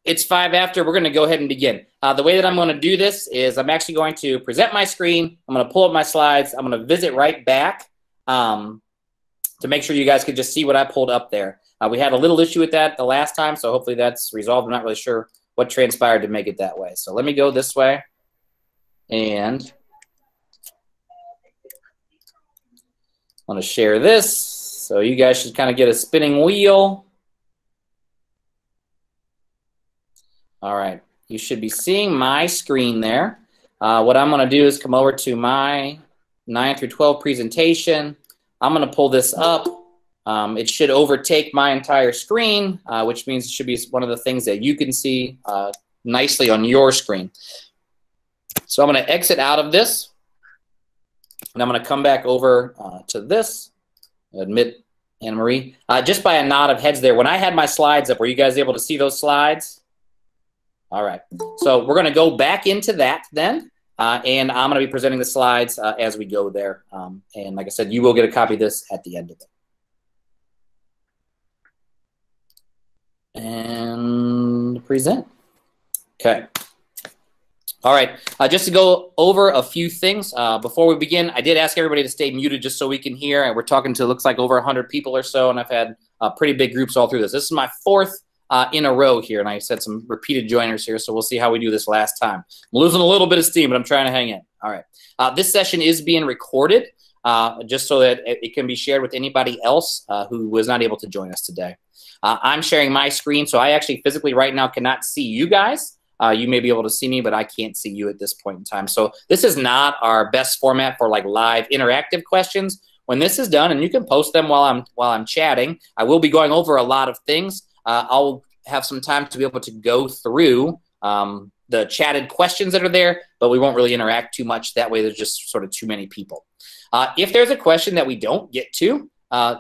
It's 5 after. We're going to go ahead and begin. The way that I'm going to do this is I'm actually going to present my screen. I'm going to pull up my slides. I'm going to visit right back to make sure you guys could just see what I pulled up there. We had a little issue with that the last time, so hopefully that's resolved. I'm not really sure what transpired to make it that way. So let me go this way. And I'm going to share this. So you guys should kind of get a spinning wheel. All right, you should be seeing my screen there. What I'm going to do is come over to my 9 through 12 presentation. I'm going to pull this up. It should overtake my entire screen, which means it should be one of the things that you can see nicely on your screen. So I'm going to exit out of this, and I'm going to come back over to this. Admit Anna Marie. Just by a nod of heads there, when I had my slides up, were you guys able to see those slides? All right, so we're going to go back into that then, and I'm going to be presenting the slides as we go there. And like I said, you will get a copy of this at the end of it. And present. Okay. All right, just to go over a few things before we begin, I did ask everybody to stay muted just so we can hear. And we're talking to, looks like, over 100 people or so, and I've had pretty big groups all through this. This is my fourth in a row here, and I said some repeated joiners here, so we'll see how we do this last time. I'm losing a little bit of steam, but I'm trying to hang in. All right. This session is being recorded just so that it can be shared with anybody else who was not able to join us today. I'm sharing my screen, so I actually physically right now cannot see you guys. You may be able to see me, but I can't see you at this point in time. So this is not our best format for like live interactive questions. When this is done, and you can post them while I'm chatting, I will be going over a lot of things. I'll have some time to be able to go through the chatted questions that are there, but we won't really interact too much. That way there's just sort of too many people. If there's a question that we don't get to,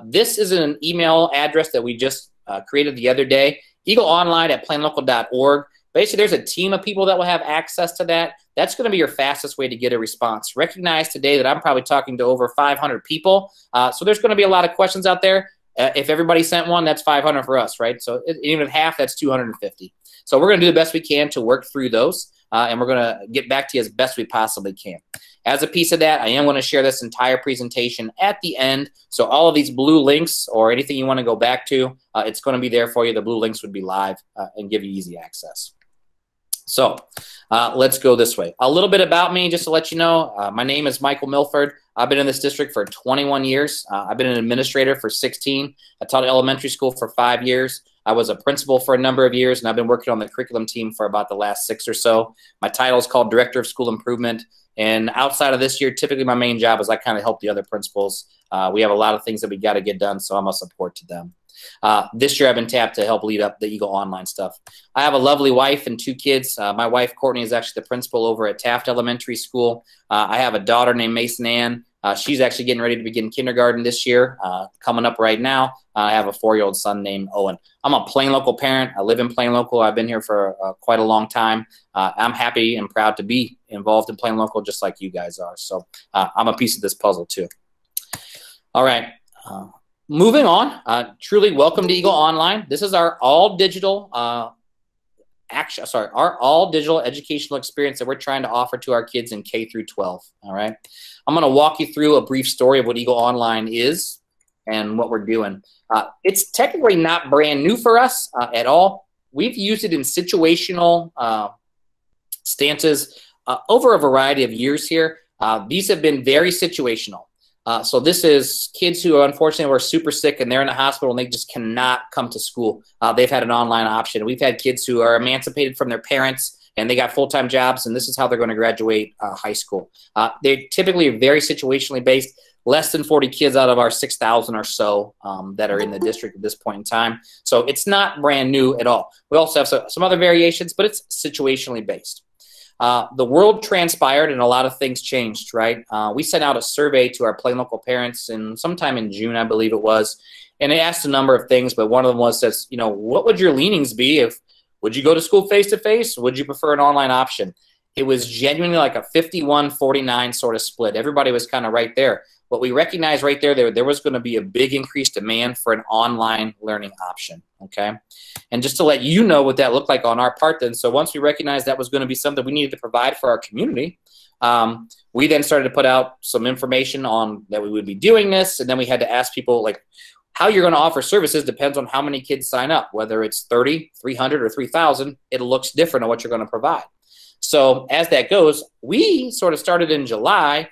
this is an email address that we just created the other day, eagleonline@plainlocal.org. Basically, there's a team of people that will have access to that. That's going to be your fastest way to get a response. Recognize today that I'm probably talking to over 500 people, so there's going to be a lot of questions out there. If everybody sent one, that's 500 for us, right? So even if half, that's 250. So we're going to do the best we can to work through those, and we're going to get back to you as best we possibly can. As a piece of that, I am going to share this entire presentation at the end. So all of these blue links or anything you want to go back to, it's going to be there for you. The blue links would be live and give you easy access. So let's go this way. A little bit about me, just to let you know. My name is Michael Milford. I've been in this district for 21 years. I've been an administrator for 16. I taught elementary school for 5 years. I was a principal for a number of years, and I've been working on the curriculum team for about the last 6 or so. My title is called Director of School Improvement. And outside of this year, typically my main job is I kind of help the other principals. We have a lot of things that we got to get done, so I'm a support to them. This year I've been tapped to help lead up the Eagle Online stuff. I have a lovely wife and 2 kids. My wife, Courtney, is actually the principal over at Taft Elementary School. I have a daughter named Mason Ann. She's actually getting ready to begin kindergarten this year, coming up right now. I have a 4-year-old son named Owen. I'm a Plain Local parent. I live in Plain Local. I've been here for quite a long time. I'm happy and proud to be involved in Plain Local just like you guys are. So I'm a piece of this puzzle too. All right. Moving on, truly welcome to Eagle Online. This is our all-digital our all-digital educational experience that we're trying to offer to our kids in K through 12. All right, I'm going to walk you through a brief story of what Eagle Online is and what we're doing. It's technically not brand new for us at all. We've used it in situational stances over a variety of years here. These have been very situational. So this is kids who unfortunately were super sick and they're in the hospital and they just cannot come to school. They've had an online option. We've had kids who are emancipated from their parents and they got full-time jobs, and this is how they're going to graduate high school. They typically are very situationally based. Less than 40 kids out of our 6,000 or so that are in the district at this point in time. So it's not brand new at all. We also have some other variations, but it's situationally based. The world transpired and a lot of things changed, right? We sent out a survey to our Plain Local parents sometime in June, I believe it was, and it asked a number of things, but one of them was, you know, what would your leanings be would you go to school face-to-face? Would you prefer an online option? It was genuinely like a 51-49 sort of split. Everybody was kind of right there. What we recognized right there was going to be a big increased demand for an online learning option, okay? And just to let you know what that looked like on our part then, so once we recognized that was going to be something we needed to provide for our community, we then started to put out some information on that we would be doing this, and then we had to ask people, like, how you're going to offer services depends on how many kids sign up. Whether it's 30, 300, or 3,000, it looks different on what you're going to provide. So as that goes, we sort of started in July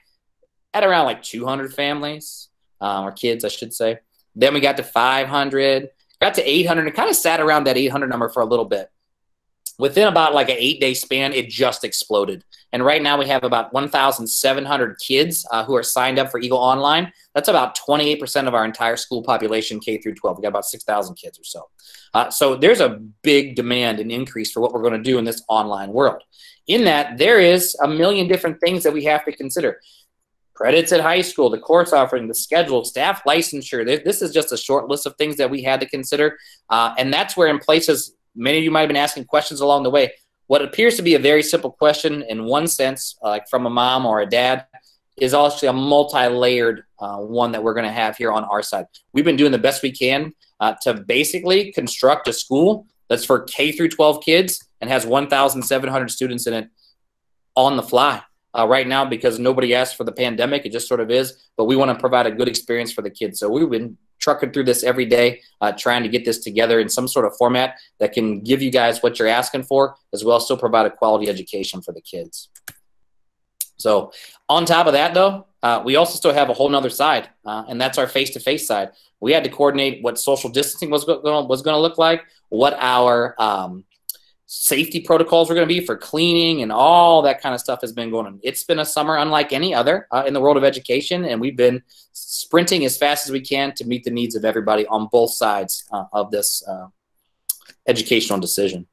at around like 200 families, or kids, I should say. Then we got to 500, got to 800, and kind of sat around that 800 number for a little bit. Within about like an 8-day span, it just exploded. And right now we have about 1,700 kids who are signed up for Eagle Online. That's about 28% of our entire school population, K through 12. We got about 6,000 kids or so. So there's a big demand and increase for what we're going to do in this online world. In that, there is a million different things that we have to consider. Credits at high school, the course offering, the schedule, staff licensure. This is just a short list of things that we had to consider. And that's where in places, many of you might have been asking questions along the way. What appears to be a very simple question in one sense, like from a mom or a dad, is actually a multi-layered one that we're going to have here on our side. We've been doing the best we can to basically construct a school that's for K through 12 kids and has 1,700 students in it on the fly. Right now, because nobody asked for the pandemic, it just sort of is, but we want to provide a good experience for the kids. So we've been trucking through this every day, trying to get this together in some sort of format that can give you guys what you're asking for, as well as still provide a quality education for the kids. So on top of that, though, we also still have a whole nother side, and that's our face-to-face side. We had to coordinate what social distancing was going to look like, what our safety protocols were going to be for cleaning, and all that kind of stuff has been going on. It's been a summer unlike any other in the world of education, and we've been sprinting as fast as we can to meet the needs of everybody on both sides of this educational decision.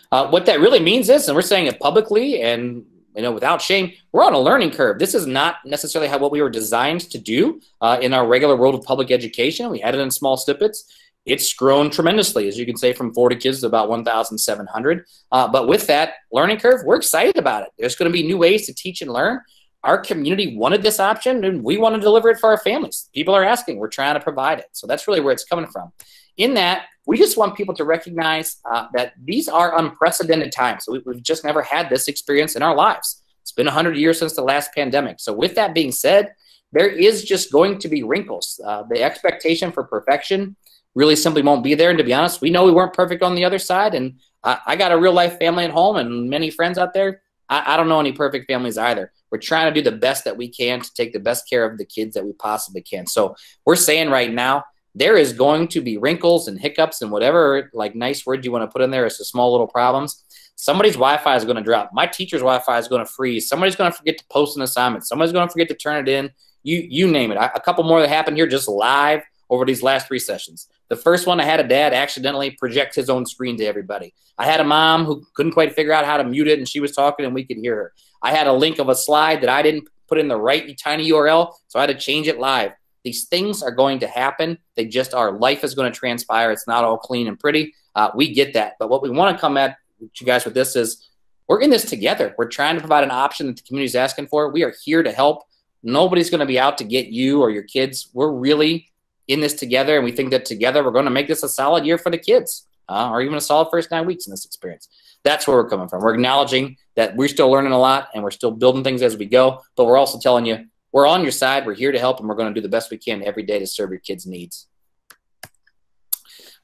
What that really means is, and we're saying it publicly and without shame, we're on a learning curve. This is not necessarily what we were designed to do in our regular world of public education. We had it in small snippets. It's grown tremendously, as you can say, from 40 kids to about 1,700. But with that learning curve, we're excited about it. There's going to be new ways to teach and learn. Our community wanted this option, and we want to deliver it for our families. People are asking. We're trying to provide it. So that's really where it's coming from. In that, we just want people to recognize that these are unprecedented times. We've just never had this experience in our lives. It's been 100 years since the last pandemic. So with that being said, there is just going to be wrinkles. The expectation for perfection really simply won't be there. And to be honest, we know we weren't perfect on the other side. And I got a real life family at home and many friends out there. I don't know any perfect families either. We're trying to do the best that we can to take the best care of the kids that we possibly can. So we're saying right now, there is going to be wrinkles and hiccups and whatever like nice word you want to put in there as the small little problems. Somebody's Wi-Fi is going to drop. My teacher's Wi-Fi is going to freeze. Somebody's going to forget to post an assignment. Somebody's going to forget to turn it in. You name it. A couple more that happened here just live over these last 3 sessions. The first one, I had a dad accidentally project his own screen to everybody. I had a mom who couldn't quite figure out how to mute it, and she was talking and we could hear her. I had a link of a slide that I didn't put in the right tiny URL, so I had to change it live. These things are going to happen. They just are. Life is going to transpire. It's not all clean and pretty. We get that. But what we want to come at you guys with this is we're in this together. We're trying to provide an option that the community is asking for. We are here to help. Nobody's going to be out to get you or your kids. We're really in this together, and we think that together we're going to make this a solid year for the kids, or even a solid first 9 weeks in this experience. That's where we're coming from. We're acknowledging that we're still learning a lot, and we're still building things as we go, but we're also telling you we're on your side, we're here to help, and we're going to do the best we can every day to serve your kids' needs.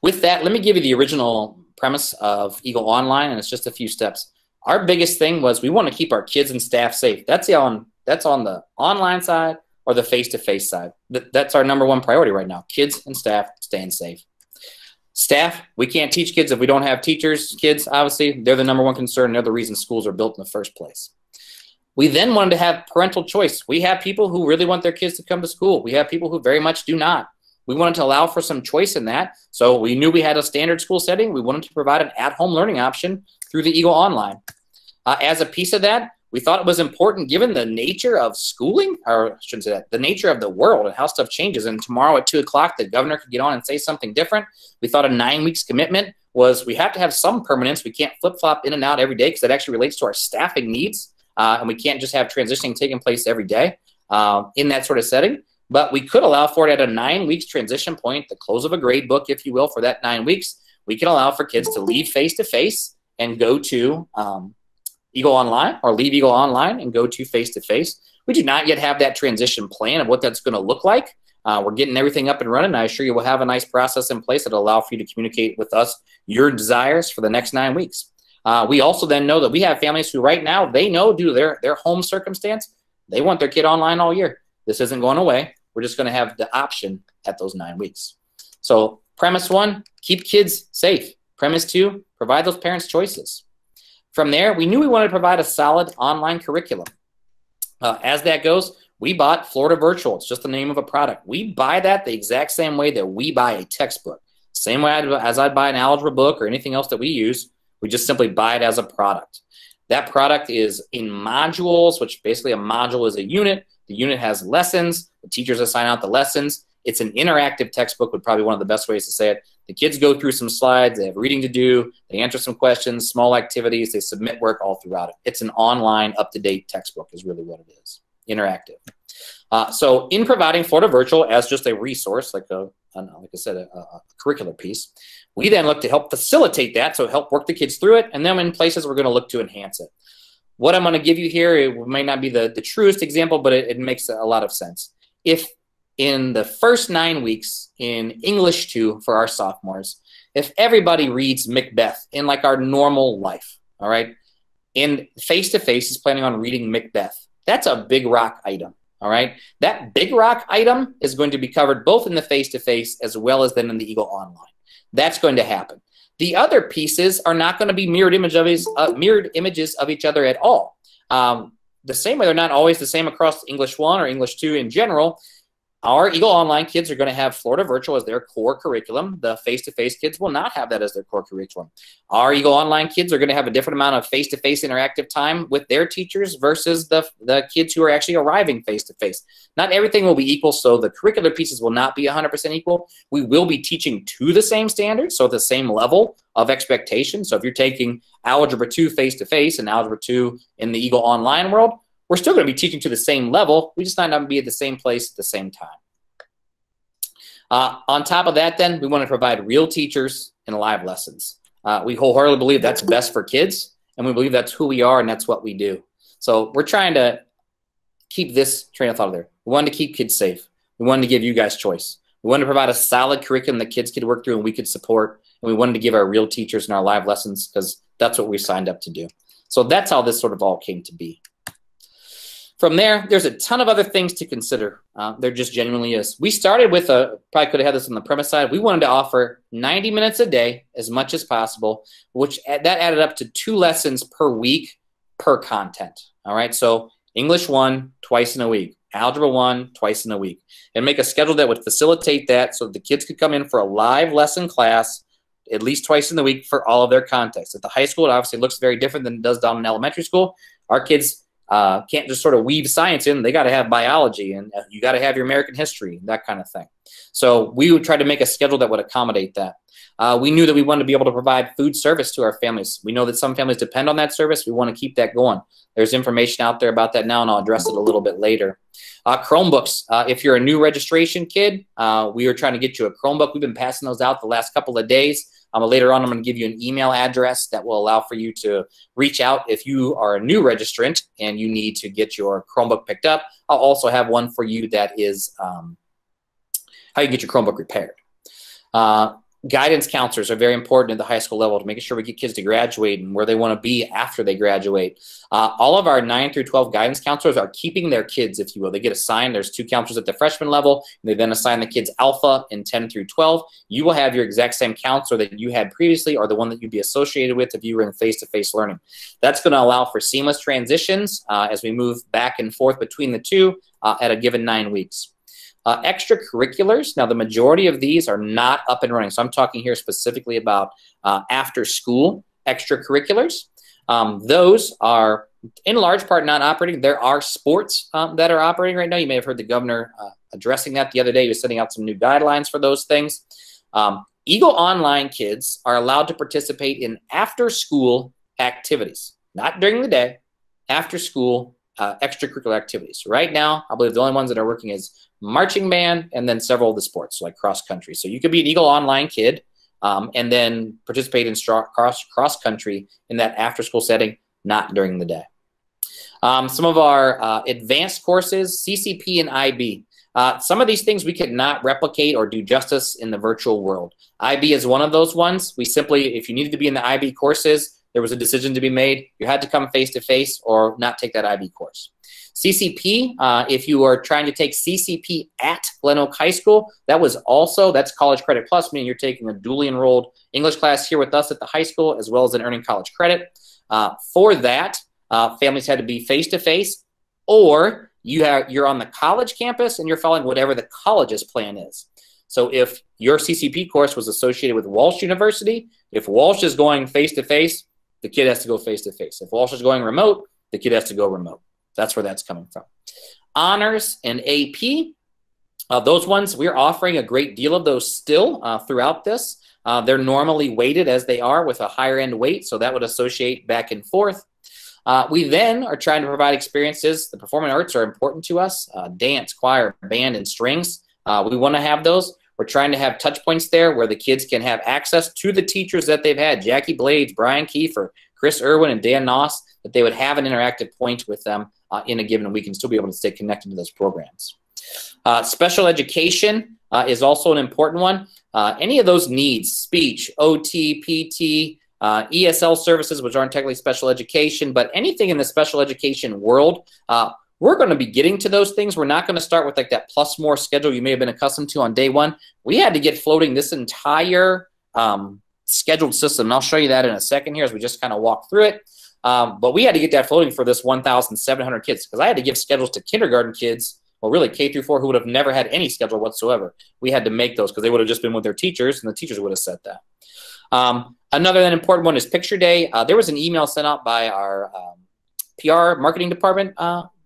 With that, let me give you the original premise of Eagle Online, and it's just a few steps. Our biggest thing was we want to keep our kids and staff safe. That's on the online side or the face-to-face side. That's our number one priority right now, kids and staff staying safe. Staff, we can't teach kids if we don't have teachers. Kids, obviously, they're the number one concern. They're the reason schools are built in the first place. We then wanted to have parental choice. We have people who really want their kids to come to school. We have people who very much do not. We wanted to allow for some choice in that. So we knew we had a standard school setting. We wanted to provide an at-home learning option through the Eagle Online. As a piece of that, we thought it was important, given the nature of schooling, or I shouldn't say that, the nature of the world and how stuff changes. And tomorrow at 2 o'clock, the governor could get on and say something different. We thought a 9 weeks commitment was we have to have some permanence. We can't flip-flop in and out every day because that actually relates to our staffing needs. And we can't just have transitioning taking place every day in that sort of setting. but we could allow for it at a 9 weeks transition point, the close of a grade book, if you will, for that 9 weeks. We can allow for kids to leave face-to-face and go to Eagle Online, or leave Eagle Online and go to face-to-face. We do not yet have that transition plan of what that's going to look like. We're getting everything up and running. I assure you we'll have a nice process in place that will allow for you to communicate with us your desires for the next 9 weeks. We also then know that we have families who right now, they know due to their home circumstance, they want their kid online all year. This isn't going away. We're just going to have the option at those 9 weeks. So premise 1, keep kids safe. Premise 2, provide those parents choices. From there, we knew we wanted to provide a solid online curriculum. As that goes, we bought Florida Virtual. It's just the name of a product. We buy that the exact same way that we buy a textbook. Same way as I'd buy an algebra book or anything else that we use. We just simply buy it as a product. That product is in modules, which basically a module is a unit. The unit has lessons. The teachers assign out the lessons. It's an interactive textbook, would probably be one of the best ways to say it. The kids go through some slides. They have reading to do. They answer some questions, small activities. They submit work all throughout it. It's an online, up-to-date textbook is really what it is, interactive. So in providing Florida Virtual as just a resource, like I said, a curricular piece, we then look to help facilitate that, so help work the kids through it, and then in places we're going to look to enhance it. What I'm going to give you here, it may not be the truest example, but it makes a lot of sense. If in the first 9 weeks in English 2 for our sophomores, if everybody reads Macbeth in like our normal life, all right, in face-to-face is planning on reading Macbeth, that's a big rock item, all right? That big rock item is going to be covered both in the face-to-face as well as then in the Eagle Online. That's going to happen. The other pieces are not going to be mirrored images of each other at all. The same way they're not always the same across English 1 or English 2 in general. Our Eagle Online kids are going to have Florida Virtual as their core curriculum. The face-to-face kids will not have that as their core curriculum. Our Eagle Online kids are going to have a different amount of face-to-face interactive time with their teachers versus the kids who are actually arriving face-to-face. Not everything will be equal, so the curricular pieces will not be 100% equal. We will be teaching to the same standards, so at the same level of expectation. So if you're taking Algebra 2 face-to-face and Algebra 2 in the Eagle Online world, we're still going to be teaching to the same level. We just might not be at the same place at the same time. On top of that, then, we want to provide real teachers and live lessons. We wholeheartedly believe that's best for kids, and we believe that's who we are and that's what we do. So we're trying to keep this train of thought there. We wanted to keep kids safe. We wanted to give you guys choice. We wanted to provide a solid curriculum that kids could work through and we could support, and we wanted to give our real teachers and our live lessons because that's what we signed up to do. So that's how this sort of all came to be. From there, there's a ton of other things to consider. There just genuinely is. We started with probably could have had this on the premise side. We wanted to offer 90 minutes a day as much as possible, which that added up to 2 lessons per week per content. All right, so English 1 twice in a week, Algebra 1 twice in a week, and make a schedule that would facilitate that so the kids could come in for a live lesson class at least twice in the week for all of their context. At the high school, it obviously looks very different than it does down in elementary school. Our kids can't just sort of weave science in. They got to have biology, and you got to have your American history, that kind of thing. So we would try to make a schedule that would accommodate that. We knew that we wanted to be able to provide food service to our families. We know that some families depend on that service. We want to keep that going. There's information out there about that now, and I'll address it a little bit later. Chromebooks. If you're a new registration kid, we are trying to get you a Chromebook. We've been passing those out the last couple of days. Later on, I'm going to give you an email address that will allow for you to reach out if you are a new registrant and you need to get your Chromebook picked up. I'll also have one for you that is how you get your Chromebook repaired. Guidance counselors are very important at the high school level to making sure we get kids to graduate and where they want to be after they graduate. All of our 9 through 12 guidance counselors are keeping their kids, if you will. They get assigned. There's 2 counselors at the freshman level, and they then assign the kids alpha in 10 through 12. You will have your exact same counselor that you had previously or the one that you'd be associated with if you were in face-to-face learning. That's going to allow for seamless transitions as we move back and forth between the 2 at a given 9 weeks. Extracurriculars, now the majority of these are not up and running. So I'm talking here specifically about after school extracurriculars. Those are in large part not operating. There are sports that are operating right now. You may have heard the governor addressing that the other day. He was sending out some new guidelines for those things. Eagle Online kids are allowed to participate in after school activities, not during the day, after school extracurricular activities. Right now, I believe the only ones that are working is marching band and then several of the sports, like cross country. So you could be an Eagle Online kid and then participate in cross country in that after school setting, not during the day. Some of our advanced courses, CCP and IB. Some of these things we could not replicate or do justice in the virtual world. IB is one of those ones. We simply, if you needed to be in the IB courses, there was a decision to be made. You had to come face-to-face or not take that IB course. CCP, if you are trying to take CCP at Glen Oak High School, that's College Credit Plus, meaning you're taking a duly enrolled English class here with us at the high school, as well as an earning college credit. For that, families had to be face-to-face, or you're on the college campus and you're following whatever the college's plan is. So if your CCP course was associated with Walsh University, if Walsh is going face-to-face, the kid has to go face-to-face. If Walsh is going remote, the kid has to go remote. That's where that's coming from. Honors and AP, those ones, we're offering a great deal of those still throughout this. They're normally weighted as they are with a higher end weight, so that would associate back and forth. We then are trying to provide experiences. The performing arts are important to us. Dance, choir, band, and strings. We want to have those. We're trying to have touch points there where the kids can have access to the teachers that they've had, Jackie Blades, Brian Kiefer, Chris Irwin, and Dan Noss, that they would have an interactive point with them in a given week and still be able to stay connected to those programs. Special education is also an important one. Any of those needs, speech, OT, PT, ESL services, which aren't technically special education, but anything in the special education world, we're going to be getting to those things. We're not going to start with like that plus more schedule you may have been accustomed to on day one. We had to get floating this entire scheduled system, and I'll show you that in a second here as we just kind of walk through it. But we had to get that floating for this 1,700 kids because I had to give schedules to kindergarten kids, or really K through 4, who would have never had any schedule whatsoever. We had to make those because they would have just been with their teachers, and the teachers would have set that. Another important one is Picture Day. There was an email sent out by our PR marketing department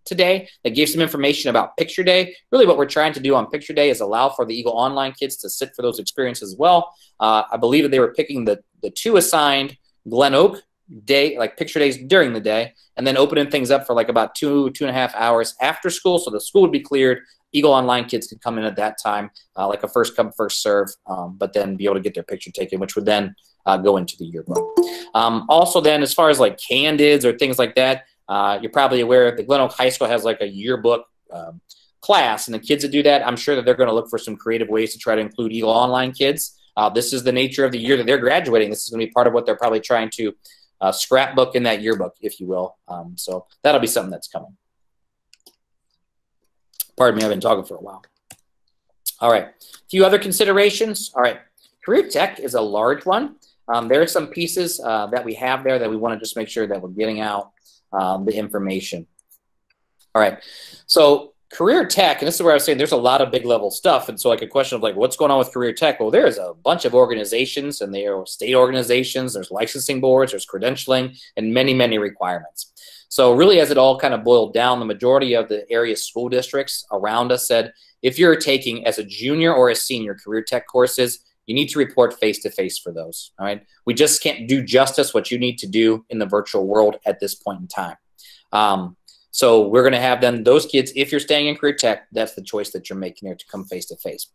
today that gave some information about Picture Day. Really what we're trying to do on Picture Day is allow for the Eagle Online kids to sit for those experiences as well. I believe that they were picking the 2 assigned Glen Oak day, like picture days during the day, and then opening things up for like about 2.5 hours after school. So the school would be cleared. Eagle Online kids could come in at that time, like a first come, first serve, but then be able to get their picture taken, which would then go into the yearbook. Also then, as far as like candids or things like that, you're probably aware that Glen Oak High School has like a yearbook class, and the kids that do that, I'm sure that they're going to look for some creative ways to try to include Eagle Online kids. This is the nature of the year that they're graduating. This is going to be part of what they're probably trying to scrapbook in that yearbook, if you will. So that'll be something that's coming. Pardon me, I've been talking for a while. All right, a few other considerations. All right, career tech is a large one. There are some pieces that we have there that we want to just make sure that we're getting out the information. All right, so career tech, and this is where I was saying there's a lot of big level stuff, and so like a question of like what's going on with career tech? Well, there's a bunch of organizations, and there are state organizations, there's licensing boards, there's credentialing, and many, many requirements. So really, as it all kind of boiled down, the majority of the area school districts around us said, if you're taking as a junior or a senior career tech courses, you need to report face-to-face for those, all right? We just can't do justice what you need to do in the virtual world at this point in time. So we're going to have then those kids, if you're staying in career tech, that's the choice that you're making there to come face-to-face.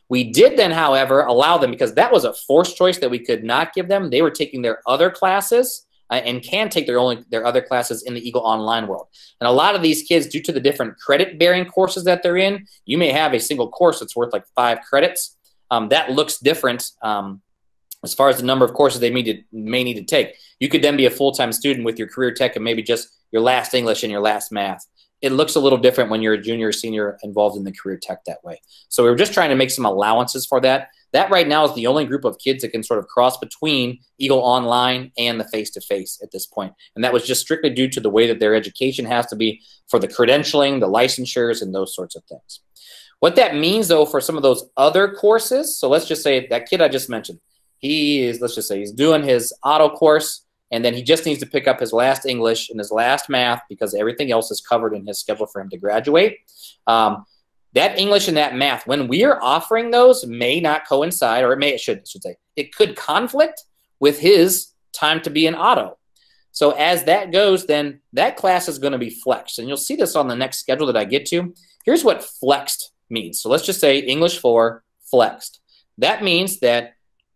We did then, however, allow them, because that was a forced choice that we could not give them. They were taking their other classes and can take their other classes in the Eagle Online world. And a lot of these kids, due to the different credit-bearing courses that they're in, you may have a single course that's worth like 5 credits. That looks different as far as the number of courses they may need to take. You could then be a full-time student with your career tech and maybe just your last English and your last math. It looks a little different when you're a junior or senior involved in the career tech that way. So we were just trying to make some allowances for that. That right now is the only group of kids that can sort of cross between Eagle Online and the face-to-face at this point. And that was just strictly due to the way that their education has to be for the credentialing, the licensures, and those sorts of things. What that means, though, for some of those other courses, so let's just say that kid I just mentioned, let's just say he's doing his auto course, and then he just needs to pick up his last English and his last math because everything else is covered in his schedule for him to graduate. That English and that math, when we are offering those, may not coincide, or it should say, it could conflict with his time to be in auto. So as that goes, then that class is going to be flexed. And you'll see this on the next schedule that I get to. Here's what flexed means. So let's just say English 4 flexed. That means that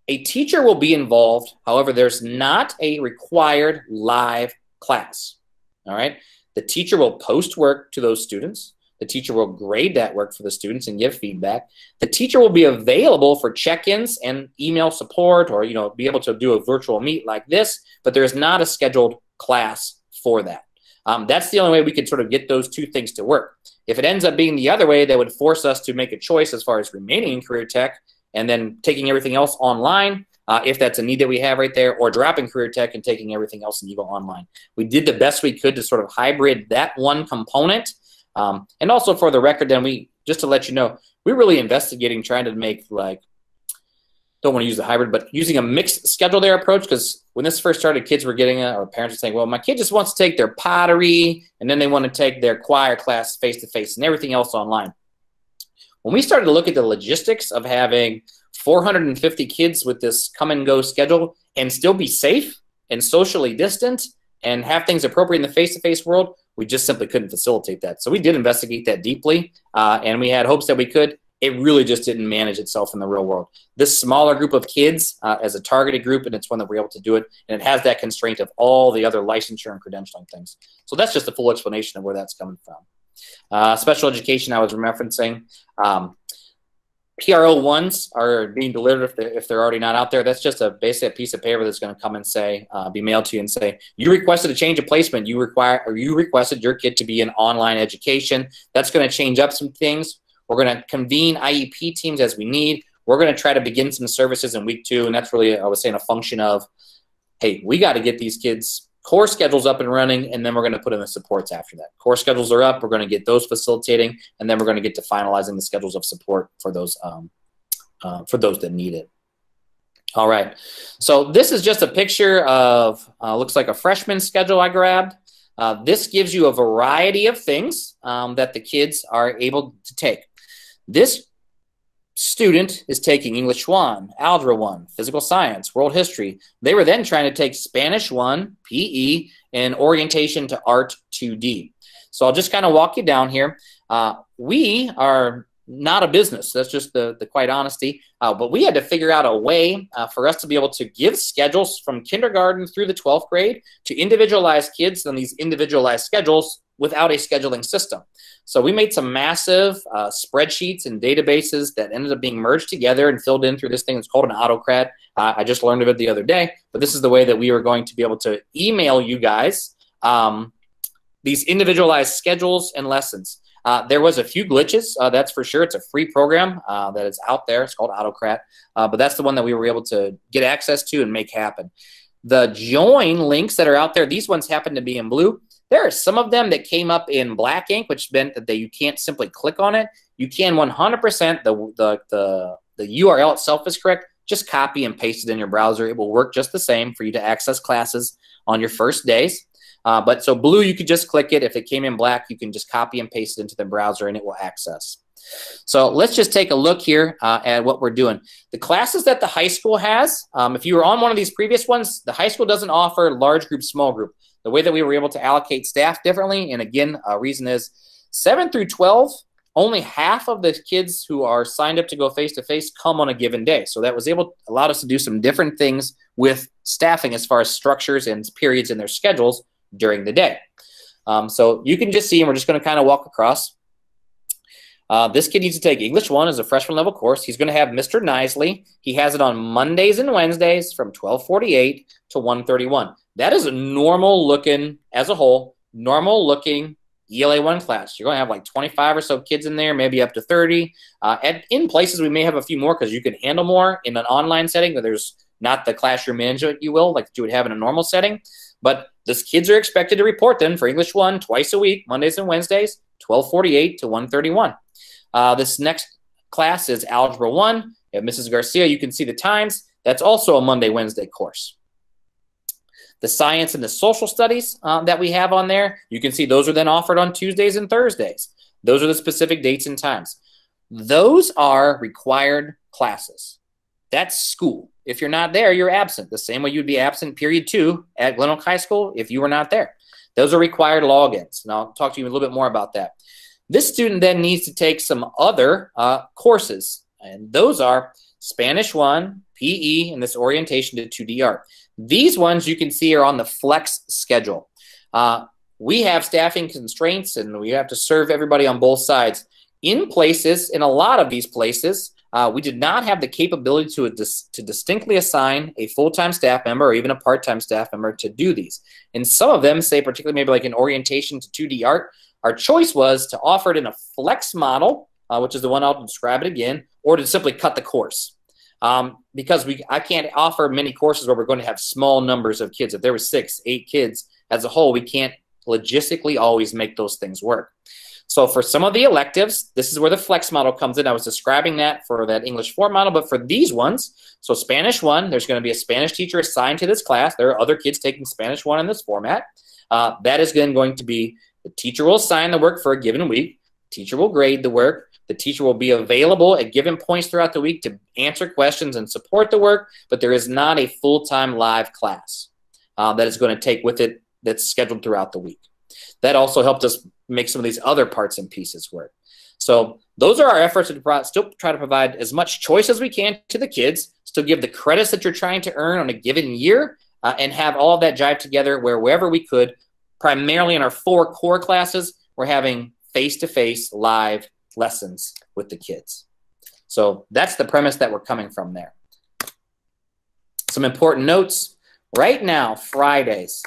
a teacher will be involved. However, there's not a required live class. All right. The teacher will post work to those students. The teacher will grade that work for the students and give feedback. The teacher will be available for check-ins and email support, or be able to do a virtual meet like this, but there is not a scheduled class for that. That's the only way we could sort of get those two things to work. If it ends up being the other way, that would force us to make a choice as far as remaining in career tech and then taking everything else online, if that's a need that we have right there, or dropping career tech and taking everything else and you go online. We did the best we could to sort of hybrid that one component. And also for the record, then just to let you know, we're really investigating trying to make, like, don't want to use the hybrid, but using a mixed schedule there approach, because when this first started, kids were getting it, or parents were saying, well, my kid just wants to take their pottery, and then they want to take their choir class face-to-face and everything else online. When we started to look at the logistics of having 450 kids with this come-and-go schedule and still be safe and socially distant and have things appropriate in the face-to-face world, we just simply couldn't facilitate that. So we did investigate that deeply, and we had hopes that we could. It really just didn't manage itself in the real world. This smaller group of kids as a targeted group, and it's one that we're able to do it, and it has that constraint of all the other licensure and credentialing things. So that's just a full explanation of where that's coming from. Special education I was referencing. PRO1s are being delivered if they're already not out there. That's just basically a piece of paper that's going to come and say, be mailed to you and say, you requested a change of placement. You requested your kid to be in online education. That's going to change up some things. We're going to convene IEP teams as we need. We're going to try to begin some services in week 2, and that's really, I was saying, a function of, hey, we got to get these kids' core schedules up and running, and then we're going to put in the supports after that. Core schedules are up. We're going to get those facilitating, and then we're going to get to finalizing the schedules of support for those that need it. All right. So this is just a picture of, looks like a freshman schedule I grabbed. This gives you a variety of things that the kids are able to take. This student is taking English 1, Algebra 1, Physical Science, World History. They were then trying to take Spanish 1, PE, and Orientation to Art 2D. So I'll just kind of walk you down here. We are not a business. That's just the quite honesty. But we had to figure out a way for us to be able to give schedules from kindergarten through the 12th grade to individualize kids on these individualized schedules without a scheduling system. So we made some massive spreadsheets and databases that ended up being merged together and filled in through this thing that's called an AutoCAD. I just learned of it the other day, but this is the way that we were going to be able to email you guys these individualized schedules and lessons. There was a few glitches, that's for sure. It's a free program that is out there. It's called AutoCAD, but that's the one that we were able to get access to and make happen. The join links that are out there, these ones happen to be in blue. There are some of them that came up in black ink, which meant that you can't simply click on it. You can 100%, the URL itself is correct. Just copy and paste it in your browser. It will work just the same for you to access classes on your first days. But so blue, you could just click it. If it came in black, you can just copy and paste it into the browser and it will access. So let's just take a look here at what we're doing. The classes that the high school has, if you were on one of these previous ones, the high school doesn't offer large group, small group. The way that we were able to allocate staff differently, and again, a reason is 7 through 12, only half of the kids who are signed up to go face-to-face come on a given day. So that allowed us to do some different things with staffing as far as structures and periods in their schedules during the day. So you can just see, and we're just going to kind of walk across. This kid needs to take English 1 as a freshman level course. He's going to have Mr. Nisley. He has it on Mondays and Wednesdays from 12:48 to 1:31. That is a normal looking, as a whole, normal looking ELA 1 class. You're going to have like 25 or so kids in there, maybe up to 30. In places, we may have a few more because you can handle more in an online setting where there's not the classroom management, you will, like you would have in a normal setting. But these kids are expected to report then for English 1 twice a week, Mondays and Wednesdays, 12:48 to 1:31. This next class is Algebra 1. You have Mrs. Garcia. You can see the times. That's also a Monday, Wednesday course. The science and the social studies that we have on there, you can see those are then offered on Tuesdays and Thursdays. Those are the specific dates and times. Those are required classes. That's school. If you're not there, you're absent. The same way you'd be absent period 2 at Glen Oak High School if you were not there. Those are required logins, and I'll talk to you a little bit more about that. This student then needs to take some other courses, and those are Spanish 1, PE, and this orientation to 2D art. These ones you can see are on the flex schedule. We have staffing constraints, and we have to serve everybody on both sides. In a lot of these places, we did not have the capability to distinctly assign a full-time staff member or even a part-time staff member to do these. And some of them, say particularly maybe like an orientation to 2D art, our choice was to offer it in a flex model, which is the one I'll describe it again, or to simply cut the course. Because I can't offer many courses where we're going to have small numbers of kids. If there were 6, 8 kids as a whole, we can't logistically always make those things work. So for some of the electives, this is where the flex model comes in. I was describing that for that English 4 model, but for these ones, so Spanish 1, there's going to be a Spanish teacher assigned to this class. There are other kids taking Spanish 1 in this format. That is then going to be the teacher will assign the work for a given week. Teacher will grade the work. The teacher will be available at given points throughout the week to answer questions and support the work, but there is not a full-time live class that is going to take with it that's scheduled throughout the week. That also helped us make some of these other parts and pieces work. So those are our efforts to still try to provide as much choice as we can to the kids, still give the credits that you're trying to earn on a given year, and have all of that jive together wherever we could. Primarily in our 4 core classes, we're having face-to-face live lessons with the kids. So that's the premise that we're coming from there. Some important notes. Right now, Fridays,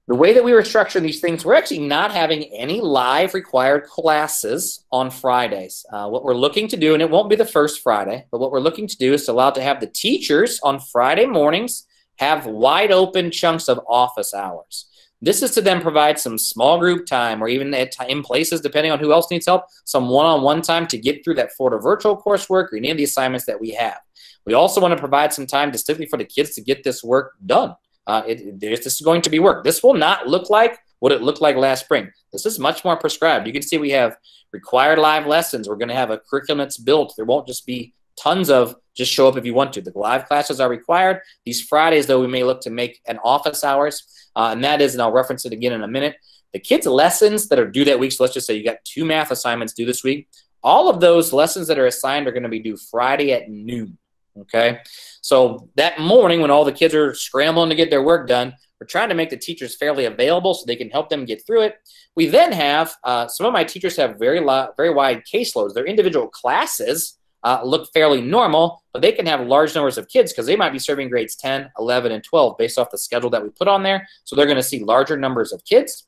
the way that we were structuring these things, we're actually not having any live required classes on Fridays. What we're looking to do, and it won't be the first Friday, but what we're looking to do is to allow to have the teachers on Friday mornings have wide open chunks of office hours. This is to then provide some small group time, or even in places, depending on who else needs help, some one-on-one time to get through that Florida virtual coursework or any of the assignments that we have. We also want to provide some time distinctly for the kids to get this work done. This is going to be work. This will not look like what it looked like last spring. This is much more prescribed. You can see we have required live lessons. We're going to have a curriculum that's built. There won't just be tons of just show up if you want to. The live classes are required. These Fridays, though, we may look to make an office hours, and that is, and I'll reference it again in a minute, the kids' lessons that are due that week, so let's just say you got 2 math assignments due this week, all of those lessons that are assigned are going to be due Friday at noon, okay? So that morning when all the kids are scrambling to get their work done, we're trying to make the teachers fairly available so they can help them get through it. We then have, some of my teachers have very wide caseloads. Their individual classes look fairly normal, but they can have large numbers of kids because they might be serving grades 10, 11, and 12 based off the schedule that we put on there. So they're going to see larger numbers of kids.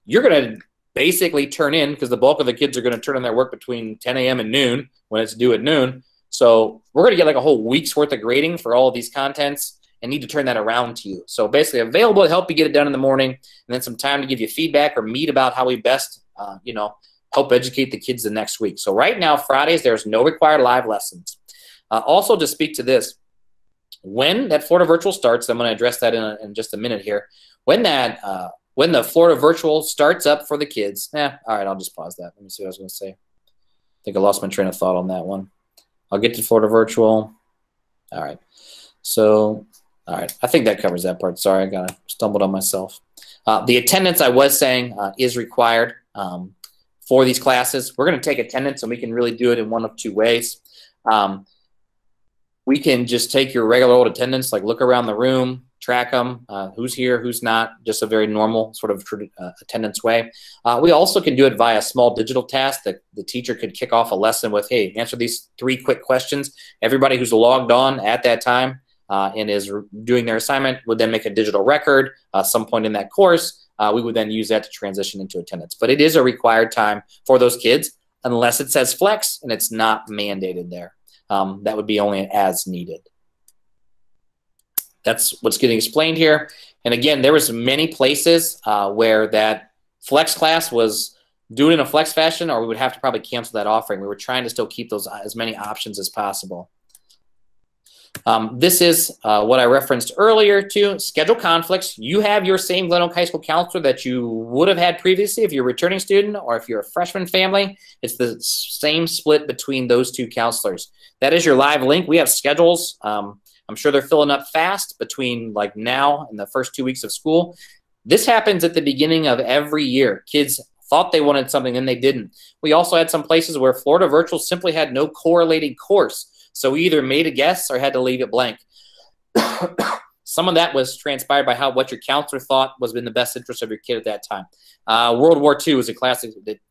You're going to basically turn in, because the bulk of the kids are going to turn in their work between 10 a.m. and noon when it's due at noon. So we're going to get like a whole week's worth of grading for all of these contents and need to turn that around to you. So basically available to help you get it done in the morning, and then some time to give you feedback or meet about how we best, help educate the kids the next week. So right now, Fridays, there's no required live lessons. Also, to speak to this, when that Florida Virtual starts, I'm going to address that in just a minute here. When the Florida Virtual starts up for the kids, all right, I'll just pause that. Let me see what I was going to say. I think I lost my train of thought on that one. I'll get to Florida Virtual. All right. So, all right, I think that covers that part. Sorry, I kind of stumbled on myself. The attendance, I was saying, is required for these classes. We're going to take attendance, and we can really do it in one of 2 ways. We can just take your regular old attendance, like look around the room, track them, who's here, who's not, just a very normal sort of attendance way. We also can do it via a small digital task that the teacher could kick off a lesson with, hey, answer these 3 quick questions. Everybody who's logged on at that time and is doing their assignment would then make a digital record some point in that course. We would then use that to transition into attendance. But it is a required time for those kids unless it says flex and it's not mandated there. That would be only as needed. That's what's getting explained here. And again, there was many places where that flex class was doing in a flex fashion, or we would have to probably cancel that offering. We were trying to still keep those as many options as possible. This is what I referenced earlier to schedule conflicts. You have your same Glen Oak High School counselor that you would have had previously if you're a returning student or if you're a freshman family. It's the same split between those two counselors. That is your live link. We have schedules. I'm sure they're filling up fast between like now and the first 2 weeks of school. This happens at the beginning of every year. Kids thought they wanted something and they didn't. We also had some places where Florida Virtual simply had no correlating course. So we either made a guess or had to leave it blank. Some of that was transpired by what your counselor thought was in the best interest of your kid at that time. World War II is a class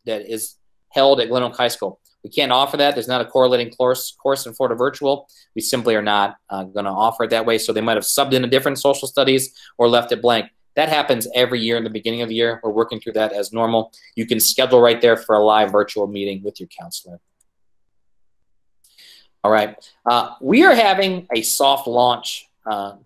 that is held at Glen Oak High School. We can't offer that. There's not a correlating course in Florida Virtual. We simply are not going to offer it that way. So they might have subbed in a different social studies or left it blank. That happens every year in the beginning of the year. We're working through that as normal. You can schedule right there for a live virtual meeting with your counselor. All right. We are having a soft launch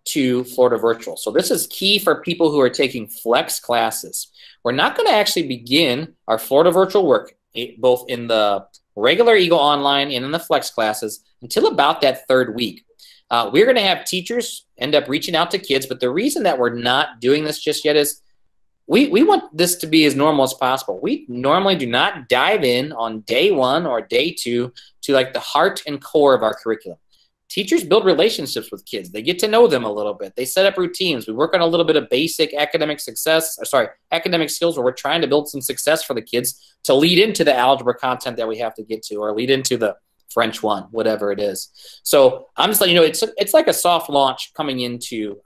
to Florida Virtual. So this is key for people who are taking flex classes. We're not going to actually begin our Florida Virtual work, both in the regular Eagle Online and in the flex classes, until about that third week. We're going to have teachers end up reaching out to kids, but the reason that we're not doing this just yet is we want this to be as normal as possible. We normally do not dive in on day one or day two to like the heart and core of our curriculum. Teachers build relationships with kids. They get to know them a little bit. They set up routines. We work on a little bit of basic academic academic skills where we're trying to build some success for the kids to lead into the algebra content that we have to get to or lead into the French one, whatever it is. So I'm just letting you know, it's like a soft launch coming into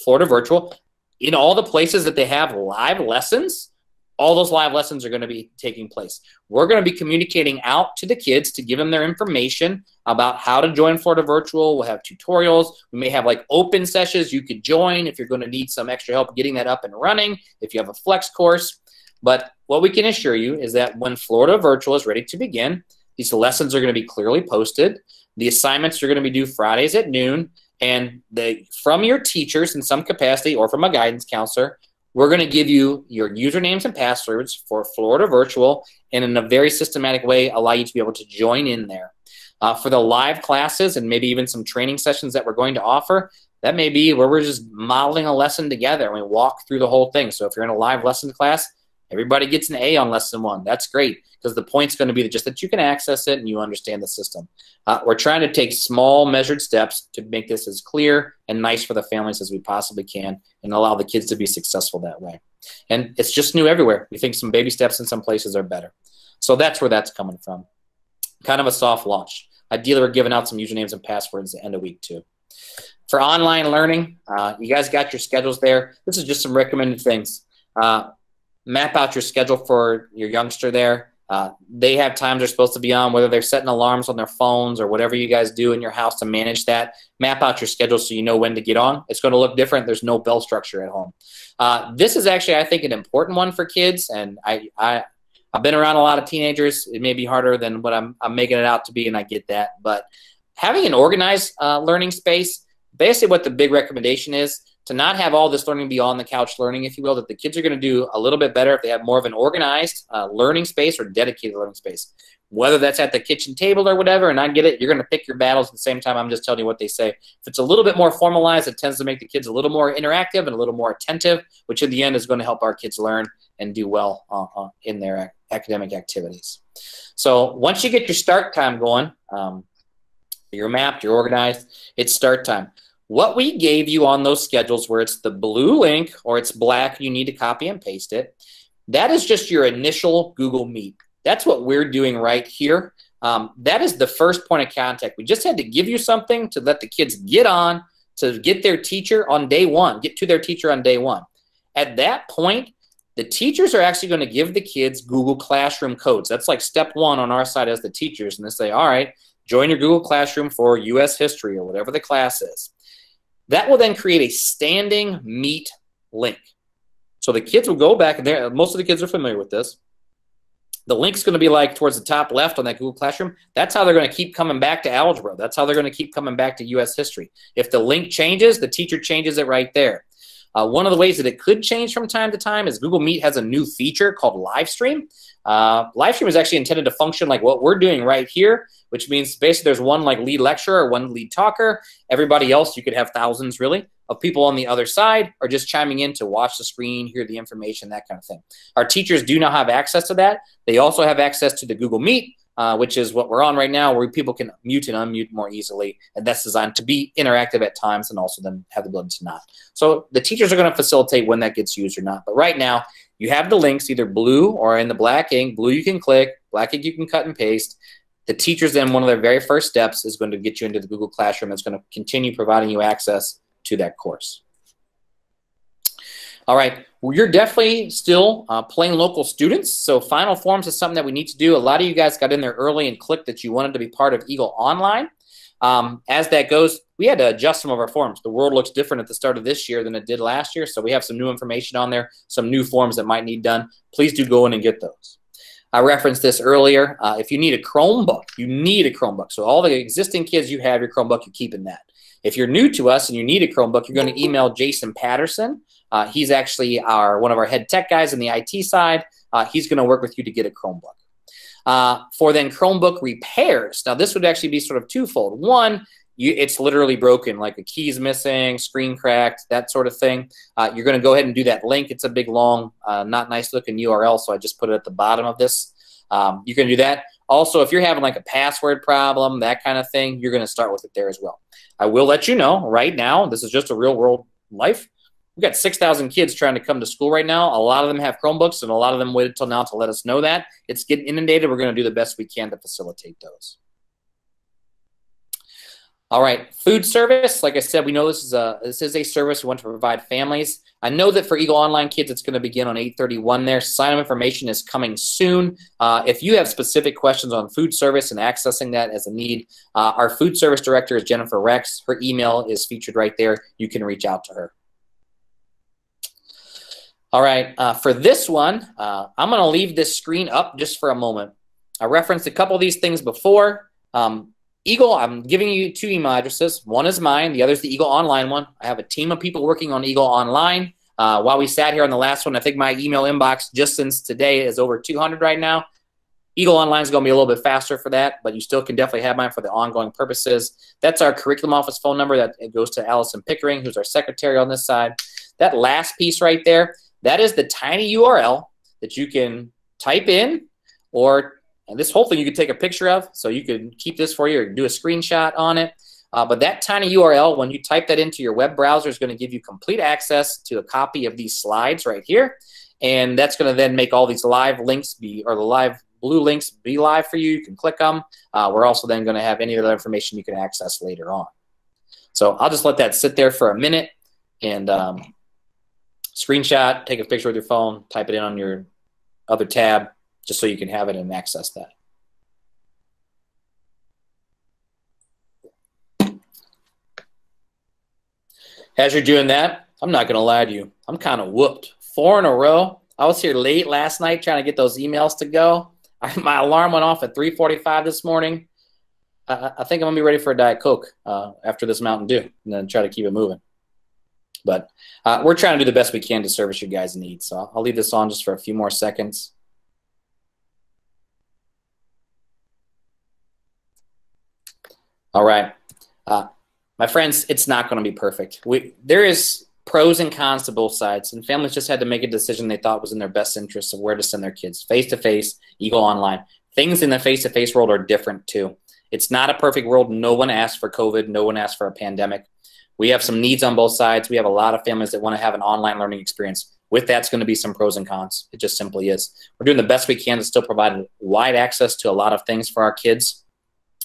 Florida Virtual. In all the places that they have live lessons, all those live lessons are going to be taking place. We're going to be communicating out to the kids to give them their information about how to join Florida Virtual. We'll have tutorials. We may have like open sessions you could join if you're going to need some extra help getting that up and running, if you have a flex course. But what we can assure you is that when Florida Virtual is ready to begin, these lessons are going to be clearly posted. The assignments are going to be due Fridays at noon. And from your teachers in some capacity or from a guidance counselor, we're going to give you your usernames and passwords for Florida Virtual and in a very systematic way allow you to be able to join in there. For the live classes and maybe even some training sessions that we're going to offer, that may be where we're just modeling a lesson together and we walk through the whole thing. So if you're in a live lesson class, everybody gets an A on lesson one. That's great because the point's going to be just that you can access it and you understand the system. We're trying to take small measured steps to make this as clear and nice for the families as we possibly can and allow the kids to be successful that way. And it's just new everywhere. We think some baby steps in some places are better. So that's where that's coming from. Kind of a soft launch. Ideally, we're giving out some usernames and passwords at the end of week 2. For online learning, you guys got your schedules there. This is just some recommended things. Map out your schedule for your youngster there. They have times they're supposed to be on, whether they're setting alarms on their phones or whatever you guys do in your house to manage that. Map out your schedule so you know when to get on. It's going to look different. There's no bell structure at home. This is actually, I think, an important one for kids, and I've been around a lot of teenagers. It may be harder than what I'm making it out to be, and I get that. But having an organized learning space, basically what the big recommendation is, to not have all this learning be on the couch learning, if you will, that the kids are going to do a little bit better if they have more of an organized learning space or dedicated learning space. Whether that's at the kitchen table or whatever, and I get it, you're going to pick your battles at the same time. I'm just telling you what they say. If it's a little bit more formalized, it tends to make the kids a little more interactive and a little more attentive, which in the end is going to help our kids learn and do well in their academic activities. So once you get your start time going, you're mapped, you're organized, it's start time. What we gave you on those schedules where it's the blue link or it's black, you need to copy and paste it. That is just your initial Google Meet. That's what we're doing right here. That is the first point of contact. We just had to give you something to let the kids get on, to get their teacher on day one, get to their teacher on day one. At that point, the teachers are actually going to give the kids Google Classroom codes. That's like step 1 on our side as the teachers. And they say, all right, join your Google Classroom for U.S. history or whatever the class is. That will then create a standing Meet link. So the kids will go back, and most of the kids are familiar with this. The link's going to be like towards the top left on that Google Classroom. That's how they're going to keep coming back to algebra. That's how they're going to keep coming back to U.S. history. If the link changes, the teacher changes it right there. One of the ways that it could change from time to time is Google Meet has a new feature called live stream. Live stream is actually intended to function like what we're doing right here, which means basically there's one like lead lecturer or one lead talker. Everybody else, you could have thousands really of people on the other side are just chiming in to watch the screen, hear the information, that kind of thing. Our teachers do not have access to that. They also have access to the Google Meet, which is what we're on right now, where people can mute and unmute more easily. And that's designed to be interactive at times and also then have the ability to not. So the teachers are going to facilitate when that gets used or not. But right now, you have the links either blue or in the black ink. Blue you can click, black ink you can cut and paste. The teachers then, one of their very first steps is going to get you into the Google Classroom. That's going to continue providing you access to that course. All right, well, you're definitely still plain local students, so final forms is something that we need to do. A lot of you guys got in there early and clicked that you wanted to be part of Eagle Online. As that goes, we had to adjust some of our forms. The world looks different at the start of this year than it did last year, so we have some new information on there, some new forms that might need done. Please do go in and get those. I referenced this earlier. If you need a Chromebook, you need a Chromebook. So all the existing kids you have, your Chromebook, you're keeping that. If you're new to us and you need a Chromebook, you're going to email Jason Patterson. He's actually one of our head tech guys on the IT side. He's going to work with you to get a Chromebook. For then Chromebook repairs, now this would actually be sort of twofold. One, it's literally broken, like a key's missing, screen cracked, that sort of thing. You're going to go ahead and do that link. It's a big, long, not nice looking URL, so I just put it at the bottom of this. You can do that. Also, if you're having like a password problem, that kind of thing, you're going to start with it there as well. I will let you know right now, this is just a real world life. We've got 6,000 kids trying to come to school right now. A lot of them have Chromebooks, and a lot of them waited till now to let us know that. It's getting inundated. We're going to do the best we can to facilitate those. All right, food service. Like I said, we know this is a service we want to provide families. I know that for Eagle Online Kids, it's going to begin on 8/31 there. Sign-up information is coming soon. If you have specific questions on food service and accessing that as a need, our food service director is Jennifer Rex. Her email is featured right there. You can reach out to her. All right, for this one, I'm going to leave this screen up just for a moment. I referenced a couple of these things before. Eagle, I'm giving you 2 email addresses. One is mine. The other is the Eagle Online one. I have a team of people working on Eagle Online. While we sat here on the last one, I think my email inbox just since today is over 200 right now. Eagle Online is going to be a little bit faster for that, but you still can definitely have mine for the ongoing purposes. That's our curriculum office phone number. That it goes to Allison Pickering, who's our secretary on this side. That last piece right there, that is the tiny URL that you can type in, and this whole thing you could take a picture of, so you could keep this for you or do a screenshot on it. But that tiny URL, when you type that into your web browser, is going to give you complete access to a copy of these slides right here. And that's going to then make all these live links the live blue links be live for you. You can click them. We're also then going to have any other information you can access later on. So I'll just let that sit there for a minute and screenshot, take a picture with your phone, type it in on your other tab, just so you can have it and access that. As you're doing that, I'm not going to lie to you. I'm kind of whooped. 4 in a row. I was here late last night trying to get those emails to go. My alarm went off at 3:45 this morning. I think I'm going to be ready for a Diet Coke after this Mountain Dew and then try to keep it moving. But we're trying to do the best we can to service your guys' needs. So I'll leave this on just for a few more seconds. All right. My friends, it's not going to be perfect. There is pros and cons to both sides, and families just had to make a decision they thought was in their best interest of where to send their kids, face-to-face, Eagle Online. Things in the face-to-face world are different too. It's not a perfect world. No one asked for COVID. No one asked for a pandemic. We have some needs on both sides. We have a lot of families that want to have an online learning experience. With that's going to be some pros and cons. It just simply is. We're doing the best we can to still provide wide access to a lot of things for our kids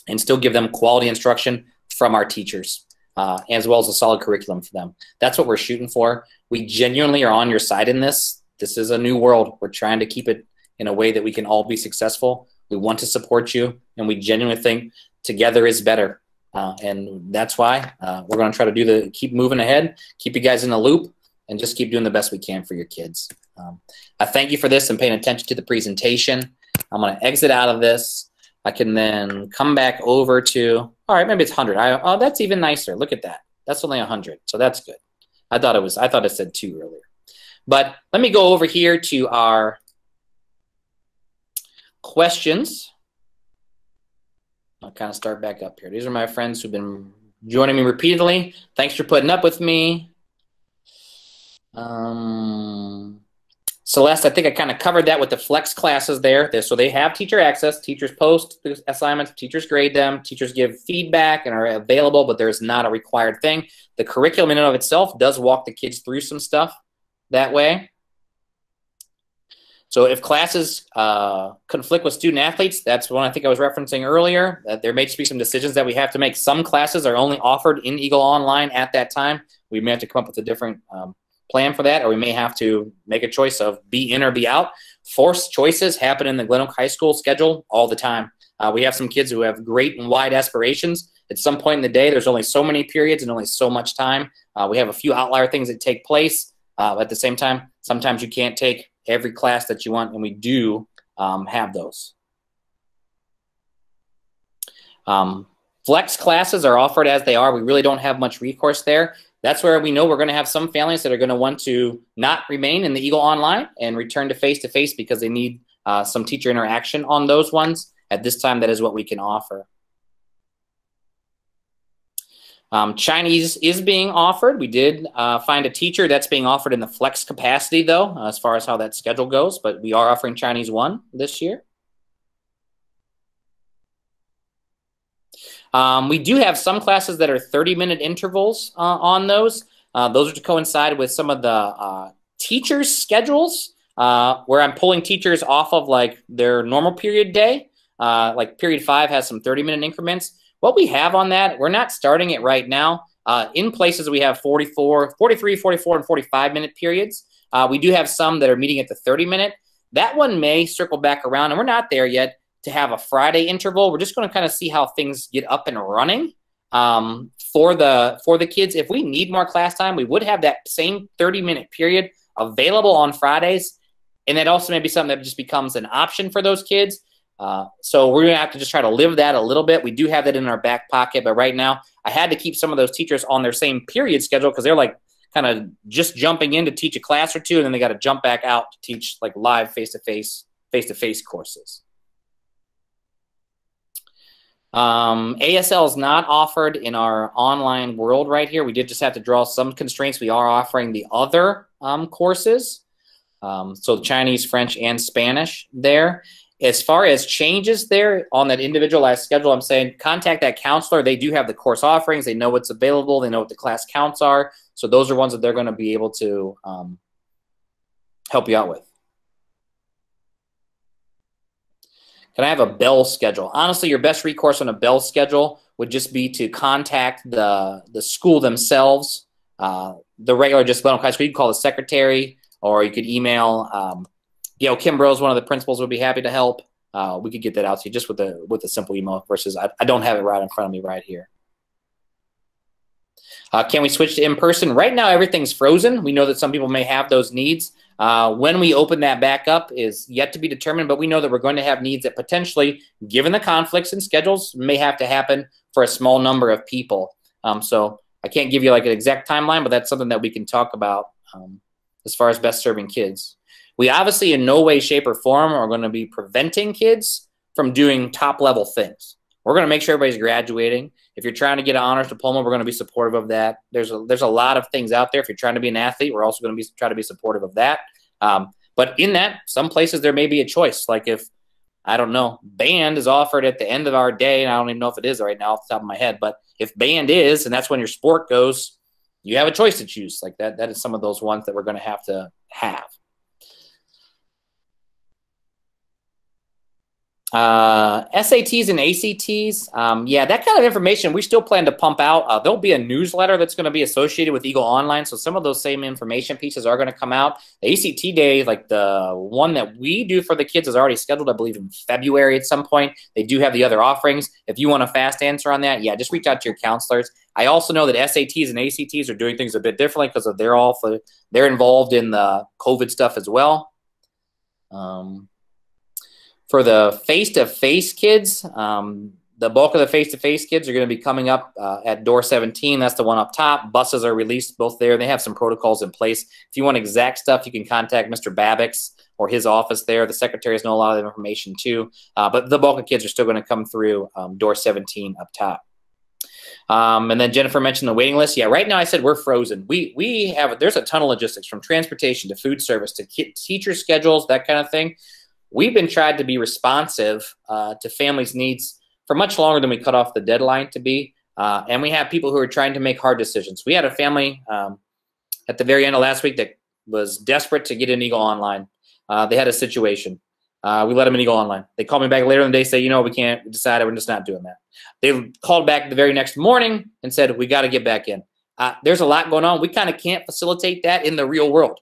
and still give them quality instruction from our teachers, as well as a solid curriculum for them. That's what we're shooting for. We genuinely are on your side in this. This is a new world. We're trying to keep it in a way that we can all be successful. We want to support you, and we genuinely think together is better. And that's why we're going to try to keep moving ahead, keep you guys in the loop, and just keep doing the best we can for your kids. I thank you for this and paying attention to the presentation. I'm going to exit out of this. I can then come back over to, all right, maybe it's 100. Oh, that's even nicer. Look at that. That's only 100, so that's good. I thought it said 2 earlier. But let me go over here to our questions. I'll kind of start back up here. These are my friends who've been joining me repeatedly. Thanks for putting up with me. Celeste, I think I kind of covered that with the flex classes there. So they have teacher access. Teachers post the assignments. Teachers grade them. Teachers give feedback and are available, but there's not a required thing. The curriculum in and of itself does walk the kids through some stuff that way. So if classes conflict with student athletes, that's one I think I was referencing earlier. That there may just be some decisions that we have to make. Some classes are only offered in Eagle Online at that time. We may have to come up with a different plan for that, or we may have to make a choice of be in or be out. Forced choices happen in the Glen Oak High School schedule all the time. We have some kids who have great and wide aspirations. At some point in the day, there's only so many periods and only so much time. We have a few outlier things that take place. At the same time, sometimes you can't take every class that you want, and we do have those. Flex classes are offered as they are. We really don't have much recourse there. That's where we know we're going to have some families that are going to want to not remain in the Eagle Online and return to face-to-face because they need some teacher interaction on those ones. At this time, that is what we can offer. Chinese is being offered. We did find a teacher that's being offered in the flex capacity, though, as far as how that schedule goes. But we are offering Chinese 1 this year. We do have some classes that are 30-minute intervals on those. Those are to coincide with some of the teachers' schedules, where I'm pulling teachers off of like their normal period day. Like period 5 has some 30-minute increments. What we have on that, we're not starting it right now. In places we have 44, 43, 44, and 45-minute periods. We do have some that are meeting at the 30-minute. That one may circle back around, and we're not there yet to have a Friday interval. We're just going to kind of see how things get up and running for the kids. If we need more class time, we would have that same 30-minute period available on Fridays, and that also may be something that just becomes an option for those kids. So we're going to have to just try to live that a little bit. We do have that in our back pocket, but right now I had to keep some of those teachers on their same period schedule because they're like kind of just jumping in to teach a class or two, and then they got to jump back out to teach like live face-to-face courses. ASL is not offered in our online world right here. We did just have to draw some constraints. We are offering the other courses, so the Chinese, French, and Spanish there. As far as changes there on that individualized schedule, I'm saying contact that counselor. They do have the course offerings. They know what's available. They know what the class counts are. So those are ones that they're going to be able to help you out with. Can I have a bell schedule? Honestly, your best recourse on a bell schedule would just be to contact the school themselves, the regular just Glen Oak High School. You can call the secretary, or you could email Gail Kimbrough, one of the principals, would be happy to help. We could get that out to you just with a simple email versus I don't have it right in front of me right here. Can we switch to in-person? Right now, everything's frozen. We know that some people may have those needs. When we open that back up is yet to be determined, but we know that we're going to have needs that potentially, given the conflicts and schedules, may have to happen for a small number of people. So I can't give you like an exact timeline, but that's something that we can talk about as far as best serving kids. We obviously in no way, shape, or form are going to be preventing kids from doing top-level things. We're going to make sure everybody's graduating. If you're trying to get an honors diploma, we're going to be supportive of that. There's a lot of things out there. If you're trying to be an athlete, we're also going to try to be supportive of that. But in that, some places there may be a choice. Like if, I don't know, band is offered at the end of our day, and I don't even know if it is right now off the top of my head, but if band is, and that's when your sport goes, you have a choice to choose. Like that is some of those ones that we're going to have. SATs and ACTs, yeah, that kind of information we still plan to pump out. There'll be a newsletter that's going to be associated with Eagle Online, so some of those same information pieces are going to come out. The ACT day, like the one that we do for the kids, is already scheduled, I believe, in February at some point. They do have the other offerings. If you want a fast answer on that, yeah, just reach out to your counselors. I also know that SATs and ACTs are doing things a bit differently because they're involved in the COVID stuff as well. For the face-to-face kids, The bulk of the face-to-face kids are going to be coming up at door 17. That's the one up top. Buses are released both there. They have some protocols in place. If you want exact stuff, you can contact Mr. Babix or his office there. The secretaries know a lot of the information too. But the bulk of kids are still going to come through door 17 up top. And then Jennifer mentioned the waiting list. Yeah, right now I said we're frozen. There's a ton of logistics, from transportation to food service to teacher schedules, that kind of thing. We've been trying to be responsive to families' needs for much longer than we cut off the deadline to be. And we have people who are trying to make hard decisions. We had a family at the very end of last week that was desperate to get an Eagle Online. They had a situation. We let them in Eagle Online. They called me back later in the day, say, we can't decide. We're just not doing that. They called back the very next morning and said, we got to get back in. There's a lot going on. We kind of can't facilitate that in the real world.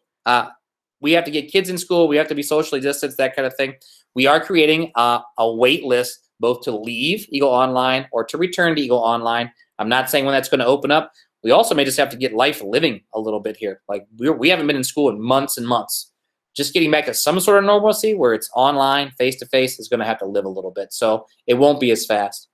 We have to get kids in school. We have to be socially distanced, that kind of thing. We are creating a wait list both to leave Eagle Online or to return to Eagle Online. I'm not saying when that's going to open up. We also may just have to get life living a little bit here. Like we haven't been in school in months and months. Just getting back to some sort of normalcy where it's online, face-to-face, is going to have to live a little bit. So it won't be as fast.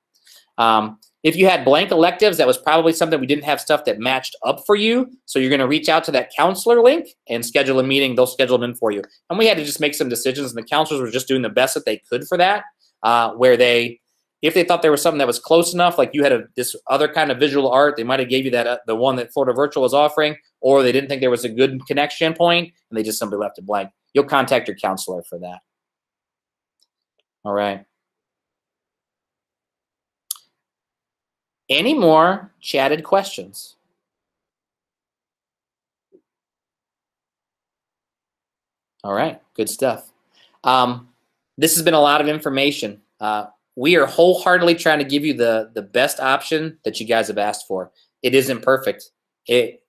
If you had blank electives, that was probably something we didn't have stuff that matched up for you. So you're going to reach out to that counselor link and schedule a meeting. They'll schedule it in for you. And we had to just make some decisions, and the counselors were just doing the best that they could for that, where if they thought there was something that was close enough, like you had this other kind of visual art, they might have gave you that the one that Florida Virtual was offering, or they didn't think there was a good connection point, and they just simply left it blank. You'll contact your counselor for that. All right. Any more chatted questions? All right, good stuff. This has been a lot of information. We are wholeheartedly trying to give you the best option that you guys have asked for. It isn't perfect. It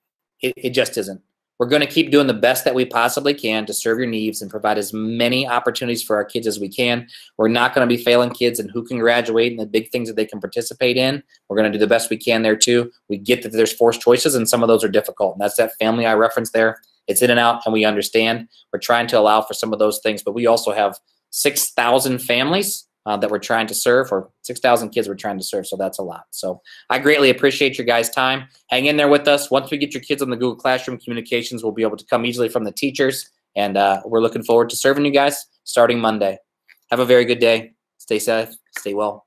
just isn't. We're going to keep doing the best that we possibly can to serve your needs and provide as many opportunities for our kids as we can. We're not going to be failing kids and who can graduate and the big things that they can participate in. We're going to do the best we can there too. We get that there's forced choices and some of those are difficult. And that's that family I referenced there. It's in and out, and we understand. We're trying to allow for some of those things, but we also have 6,000 families that we're trying to serve, or 6,000 kids we're trying to serve, so that's a lot. So I greatly appreciate your guys' time. Hang in there with us. Once we get your kids on the Google Classroom, communications will be able to come easily from the teachers, and we're looking forward to serving you guys starting Monday. Have a very good day. Stay safe. Stay well.